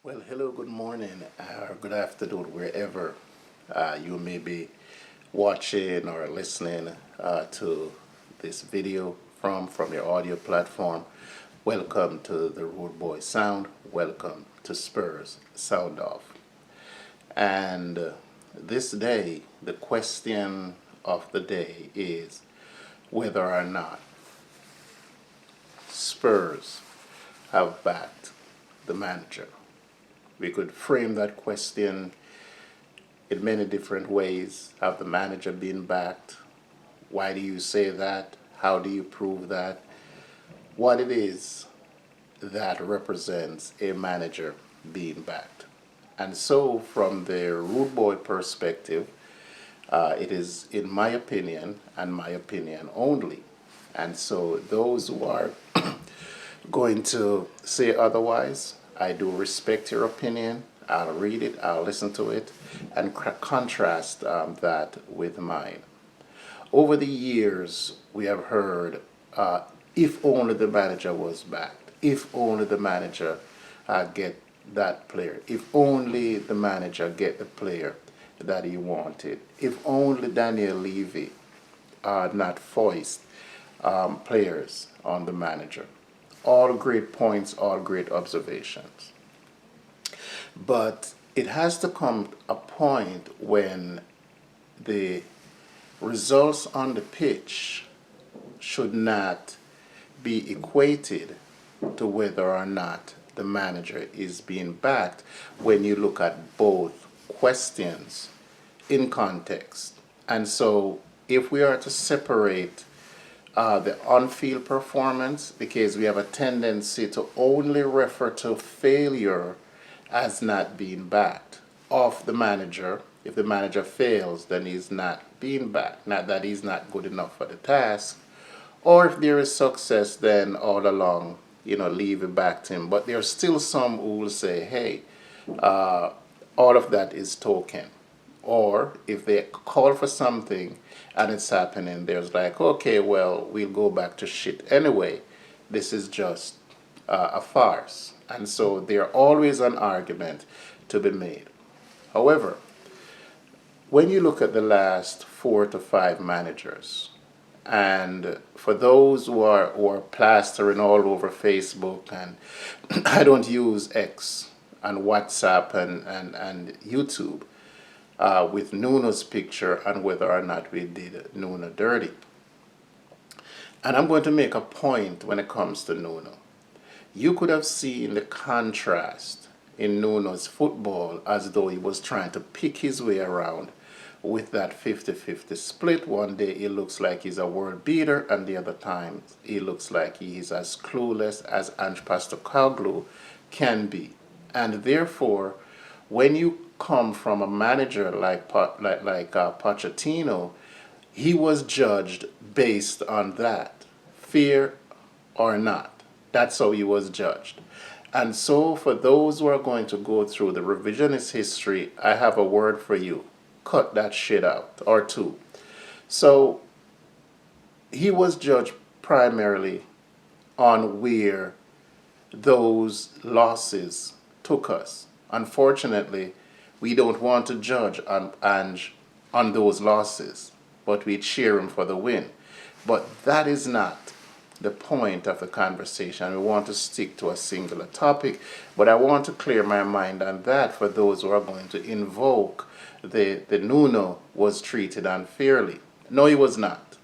Well, hello, good morning, or good afternoon, wherever you may be watching or listening to this video from your audio platform. Welcome to the Rudeboy Sound. Welcome to Spurs Sound Off. And this day, the question of the day is whether or not Spurs have backed the manager. We could frame that question in many different ways. Have the manager been backed? Why do you say that? How do you prove that? What it is that represents a manager being backed. And so, from the rude boy perspective, it is, in my opinion, and my opinion only. And so, those who are going to say otherwise, I do respect your opinion. I'll read it, I'll listen to it, and contrast that with mine. Over the years, we have heard if only the manager was backed, if only the manager get that player, if only the manager get the player that he wanted, if only Daniel Levy not foist players on the manager. All great points, all great observations. But it has to come a point when the results on the pitch should not be equated to whether or not the manager is being backed when you look at both questions in context. And so, if we are to separate the on-field performance, because we have a tendency to only refer to failure as not being backed of the manager. If the manager fails, then he's not being backed. Not that he's not good enough for the task. Or if there is success, then all along, leave it back to him. But there are still some who will say, hey, all of that is token. Or if they call for something and it's happening, there's like, okay, well, we'll go back to shit anyway. This is just a farce. And so there's always an argument to be made. However, when you look at the last 4 to 5 managers, and for those who are plastering all over Facebook, and I don't use X and WhatsApp and YouTube with Nuno's picture and whether or not we did Nuno dirty. And I'm going to make a point when it comes to Nuno. You could have seen the contrast in Nuno's football as though he was trying to pick his way around with that 50-50 split. One day he looks like he's a world beater, and the other time he looks like he is as clueless as Ange can be. And therefore, when you come from a manager like Pochettino, he was judged based on that, fear or not. That's how he was judged. And so, for those who are going to go through the revisionist history, I have a word for you. Cut that shit out, or two. So, he was judged primarily on where those losses took us. Unfortunately, we don't want to judge on Ange on those losses, but we cheer him for the win. But that is not the point of the conversation. We want to stick to a singular topic, but I want to clear my mind on that for those who are going to invoke the Nuno was treated unfairly. No, he was not.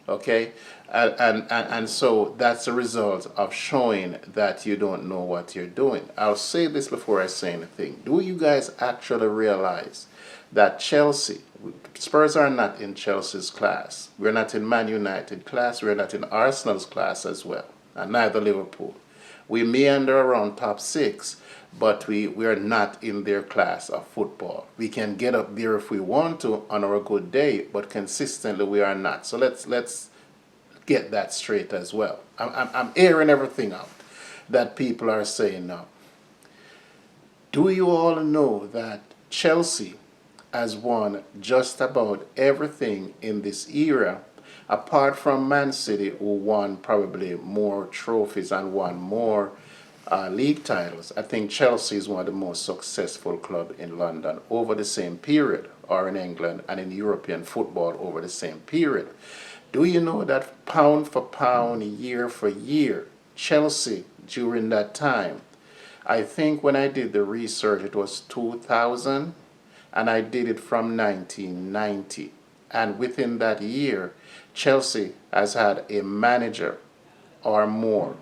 Okay? And so that's a result of showing that you don't know what you're doing. I'll say this before I say anything. Do you guys actually realize that Spurs are not in Chelsea's class? We're not in Man United class. We're not in Arsenal's class as well. And neither Liverpool. We meander around top 6, but we are not in their class of football. We can get up there if we want to on our good day, but consistently we are not. So let's get that straight as well. I'm airing everything out that people are saying now. Do you all know that Chelsea has won just about everything in this era, apart from Man City, who won probably more trophies and won more league titles. I think Chelsea is one of the most successful clubs in London over the same period, or in England and in European football over the same period. Do you know that pound for pound, year for year, Chelsea during that time, I think when I did the research it was 2000, and I did it from 1990. And within that year, Chelsea has had a manager or more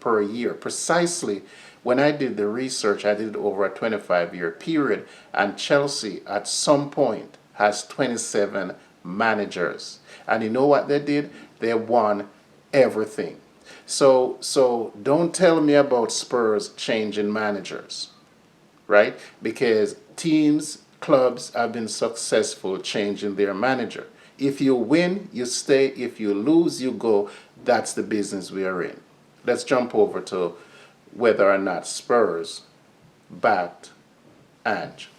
per year. Precisely when I did the research, I did it over a 25-year period, and Chelsea at some point has 27 managers. And you know what they did? They won everything. So don't tell me about Spurs changing managers, right? Because teams, clubs have been successful changing their manager. If you win, you stay. If you lose, you go. That's the business we are in. Let's jump over to whether or not Spurs backed Ange.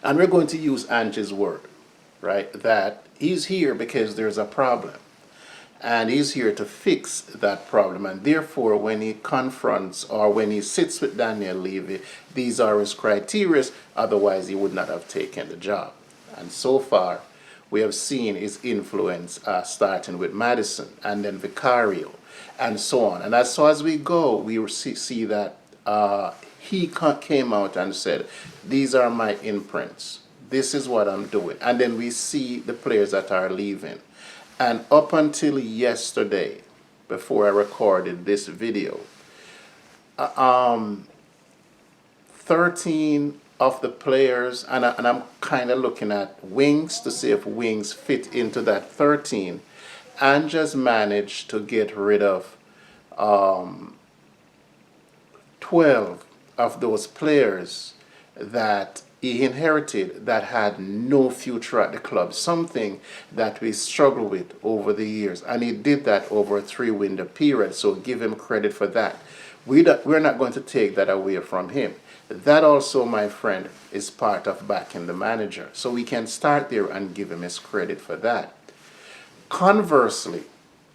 And we're going to use Ange's word, right? That he's here because there's a problem. And he's here to fix that problem. And therefore, when he confronts or when he sits with Daniel Levy, these are his criteria. Otherwise, he would not have taken the job. And so far, we have seen his influence starting with Madison and then Vicario and so on. And as we go, we see that he came out and said, these are my imprints. This is what I'm doing. And then we see the players that are leaving. And up until yesterday, before I recorded this video, 13 of the players, and I'm kind of looking at wings to see if wings fit into that 13, and just managed to get rid of 12 of those players that he inherited that had no future at the club, something that we struggled with over the years. And he did that over a 3-window period, so give him credit for that. We're not going to take that away from him. That also, my friend, is part of backing the manager. So we can start there and give him his credit for that. Conversely,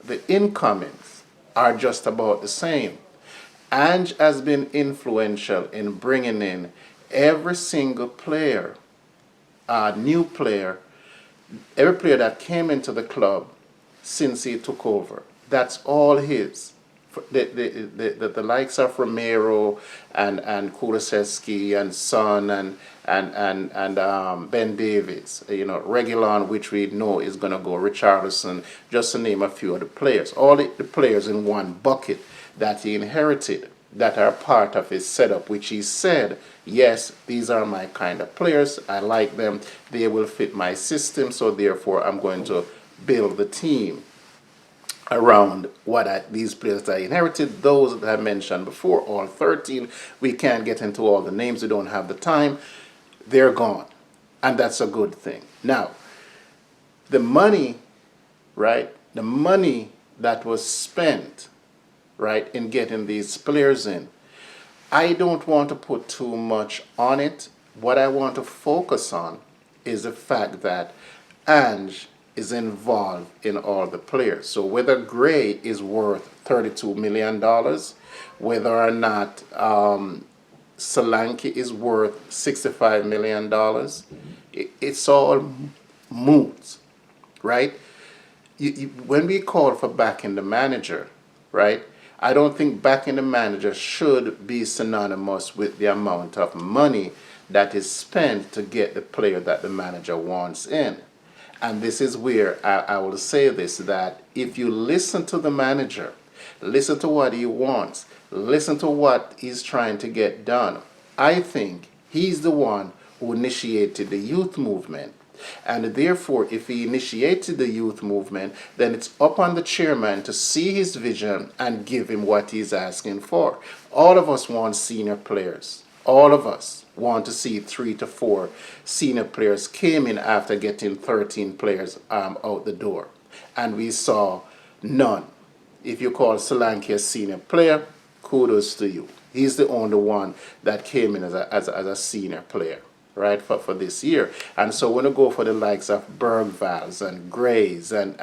the incomings are just about the same. Ange has been influential in bringing in every single player, new player, every player that came into the club since he took over. That's all his. The likes of Romero and Kulusevski and Son and Ben Davies, Reguilon, which we know is going to go, Richarlison, just to name a few of the players. All the players in one bucket that he inherited, that are part of his setup, which he said, yes, these are my kind of players. I like them. They will fit my system. So therefore, I'm going to build the team around these players that I inherited. Those that I mentioned before, all 13. We can't get into all the names. We don't have the time. They're gone. And that's a good thing. Now, the money, right? The money that was spent, right, in getting these players in, I don't want to put too much on it. What I want to focus on is the fact that Ange is involved in all the players. So whether Gray is worth $32 million, whether or not Solanke is worth $65 million, it's all moot, right? When we call for backing the manager, right, I don't think backing the manager should be synonymous with the amount of money that is spent to get the player that the manager wants in. And this is where I will say this, that if you listen to the manager, listen to what he wants, listen to what he's trying to get done, I think he's the one who initiated the youth movement. And therefore, if he initiated the youth movement, then it's up on the chairman to see his vision and give him what he's asking for. All of us want senior players. All of us want to see 3 to 4 senior players came in after getting 13 players out the door. And we saw none. If you call Solanke a senior player, kudos to you. He's the only one that came in as a senior player, right, for this year. And so when you go for the likes of Bergvals and Grays and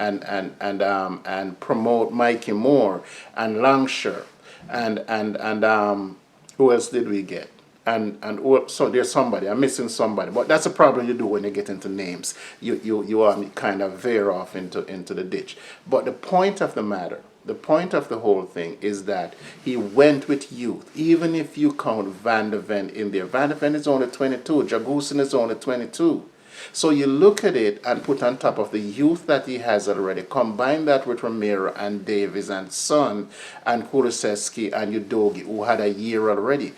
promote Mikey Moore and Longshire and who else did we get? So there's somebody I'm missing somebody, but that's a problem you do when you get into names. You kind of veer off into the ditch. But the point of the matter, the point of the whole thing is that he went with youth. Even if you count Van der Ven in there, Van der Ven is only 22. Jagusin is only 22. So you look at it and put on top of the youth that he has already, combine that with Romero and Davis and Son and Kulusevski and Udogi, who had a year already.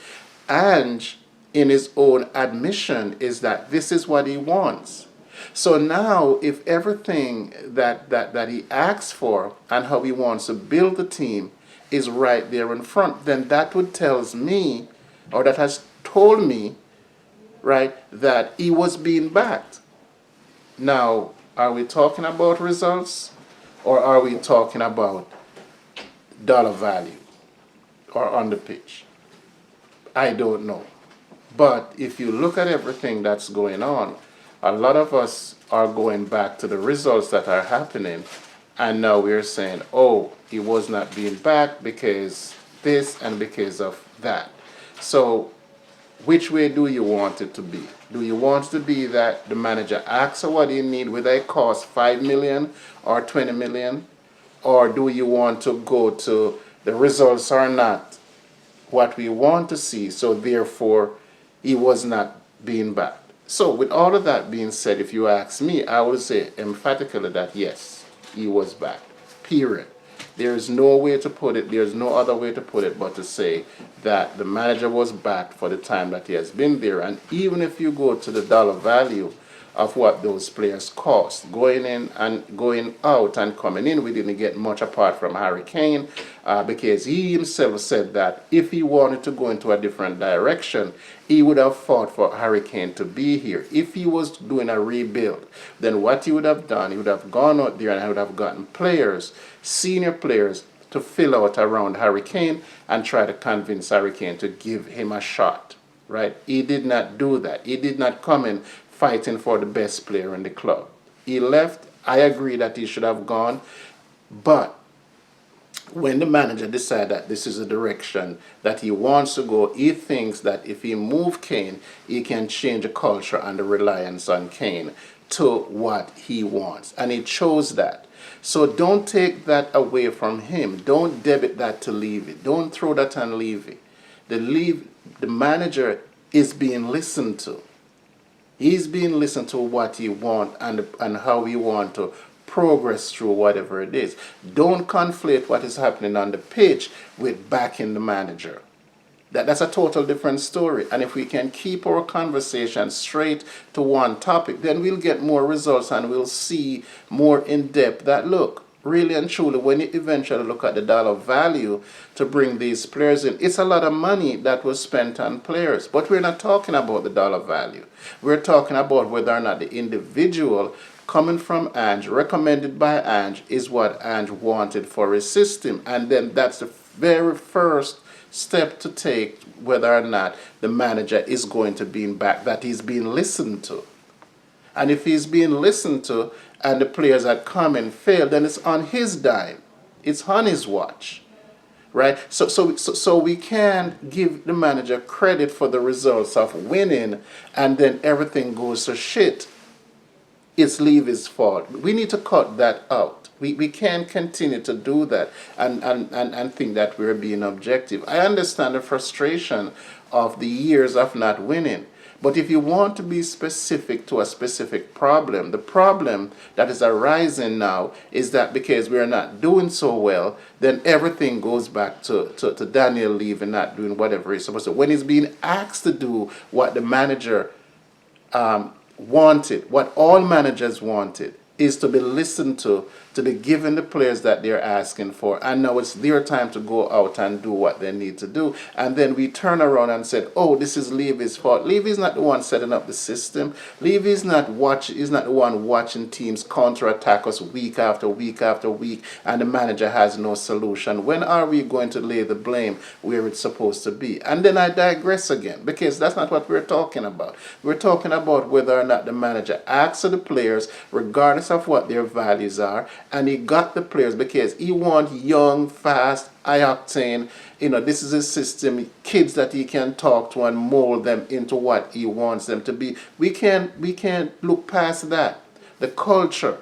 Ange, in his own admission, is that this is what he wants. So now, if everything that he asks for and how he wants to build the team is right there in front, then that would tells me, or that has told me, right, that he was being backed. Now, are we talking about results, or are we talking about dollar value or on the pitch? I don't know. But if you look at everything that's going on, a lot of us are going back to the results that are happening, and now we're saying, oh, he was not being backed because this and because of that. So which way do you want it to be? Do you want it to be that the manager asks for what he need, whether it costs 5 million or 20 million? Or do you want to go to the results are not what we want to see, so therefore he was not being backed? So with all of that being said, if you ask me, I would say emphatically that yes, he was backed. Period. There is no way to put it, there's no other way to put it but to say that the manager was backed for the time that he has been there. And even if you go to the dollar value of what those players cost, going in and going out and coming in, we didn't get much apart from Harry Kane, because he himself said that if he wanted to go into a different direction, he would have fought for Harry Kane to be here. If he was doing a rebuild, then what he would have done, he would have gone out there and he would have gotten players, senior players, to fill out around Harry Kane and try to convince Harry Kane to give him a shot, right? He did not do that. He did not come in fighting for the best player in the club. He left. I agree that he should have gone, but when the manager decided that this is a direction that he wants to go, he thinks that if he move Kane, he can change the culture and the reliance on Kane to what he wants. And he chose that. So don't take that away from him. Don't debit that to Levy. Don't throw that on Levy. The manager is being listened to. He's being listened to what he wants and how he wants to progress through whatever it is. Don't conflate what is happening on the pitch with backing the manager. That's a total different story. And if we can keep our conversation straight to one topic, then we'll get more results and we'll see more in depth that look, really and truly, when you eventually look at the dollar value to bring these players in, it's a lot of money that was spent on players. But we're not talking about the dollar value. We're talking about whether or not the individual coming from Ange, recommended by Ange, is what Ange wanted for his system. And then that's the very first step to take, whether or not the manager is going to be back, that he's being listened to. And if he's being listened to and the players that come and fail, then it's on his dime. It's on his watch. Right? So we can't give the manager credit for the results of winning and then everything goes to shit. It's Levy's fault. We need to cut that out. We can't continue to do that and think that we're being objective. I understand the frustration of the years of not winning. But if you want to be specific to a specific problem, the problem that is arising now is that because we're not doing so well, then everything goes back to Daniel Levy not doing whatever he's supposed to. When he's being asked to do what the manager wanted, what all managers wanted, is to be listened to be given the players that they're asking for. And now it's their time to go out and do what they need to do. And then we turn around and said, oh, this is Levy's fault. Levy's not the one setting up the system. Levy's not the one watching teams counterattack us week after week after week, and the manager has no solution. When are we going to lay the blame where it's supposed to be? And then I digress again, because that's not what we're talking about. We're talking about whether or not the manager acts of the players, regardless of what their values are, And he got the players because he wants young, fast, high octane. This is his system. Kids that he can talk to and mold them into what he wants them to be. We can't look past that. The culture.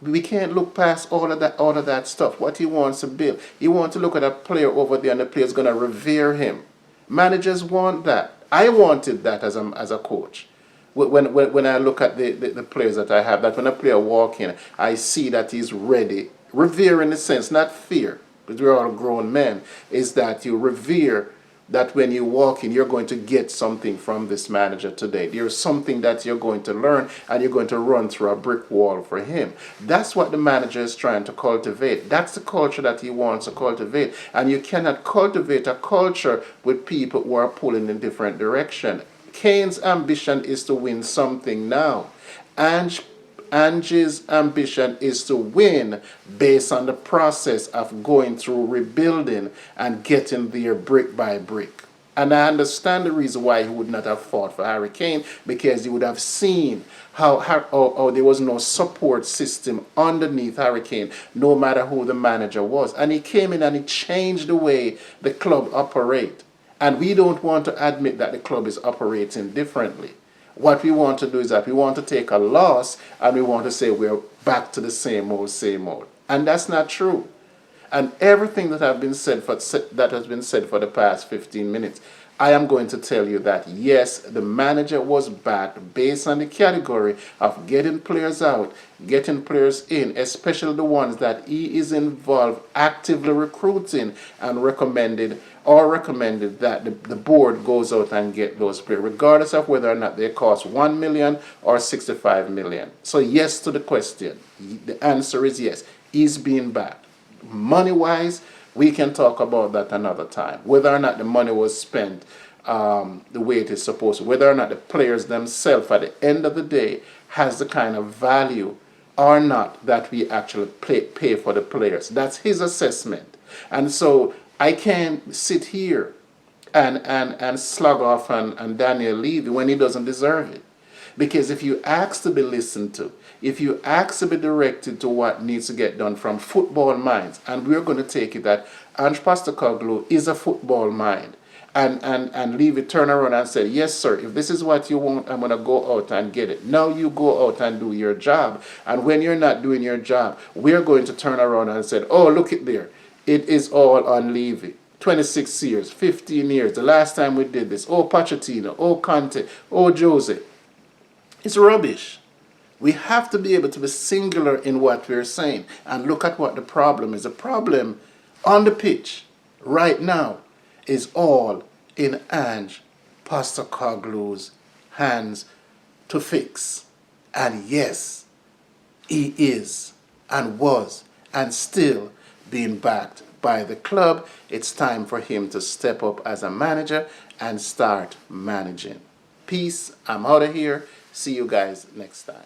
We can't look past all of that stuff. What he wants to build. He wants to look at a player over there and the player's gonna revere him. Managers want that. I wanted that as a coach. When I look at the players that I have, that when a player walk in, I see that he's ready. Revere in a sense, not fear, because we're all grown men, is that you revere that when you walk in, you're going to get something from this manager today. There's something that you're going to learn, and you're going to run through a brick wall for him. That's what the manager is trying to cultivate. That's the culture that he wants to cultivate. And you cannot cultivate a culture with people who are pulling in different direction. Kane's ambition is to win something now. Ange's ambition is to win based on the process of going through rebuilding and getting there brick by brick. And I understand the reason why he would not have fought for Harry Kane, because he would have seen how there was no support system underneath Harry Kane, no matter who the manager was. And he came in and he changed the way the club operates. And we don't want to admit that the club is operating differently. What we want to do is that we want to take a loss and we want to say we're back to the same old, same old. And that's not true. And everything that has been said for the past 15 minutes, I am going to tell you that yes, the manager was backed based on the category of getting players out, getting players in, especially the ones that he is involved actively recruiting, and recommended that the board goes out and get those players, regardless of whether or not they cost 1 million or 65 million. So yes to the question. The answer is yes. He's being backed. Money-wise, we can talk about that another time. Whether or not the money was spent the way it is supposed to, whether or not the players themselves at the end of the day has the kind of value or not that we actually pay for the players. That's his assessment. And so I can't sit here and slug off on Daniel Levy when he doesn't deserve it. Because if you ask to be listened to, if you ask to be directed to what needs to get done from football minds, and we're going to take it that Ange Postecoglou is a football mind, and Levy turn around and say, yes, sir, if this is what you want, I'm going to go out and get it. Now you go out and do your job. And when you're not doing your job, we're going to turn around and say, oh, look it there. It is all on Levy. 26 years, 15 years, the last time we did this. Oh, Pochettino, oh, Conte, oh, Jose. It's rubbish. We have to be able to be singular in what we're saying and look at what the problem is. The problem on the pitch right now is all in Ange Postecoglou's hands to fix. And yes, he is and was and still being backed by the club. It's time for him to step up as a manager and start managing. Peace. I'm out of here. See you guys next time.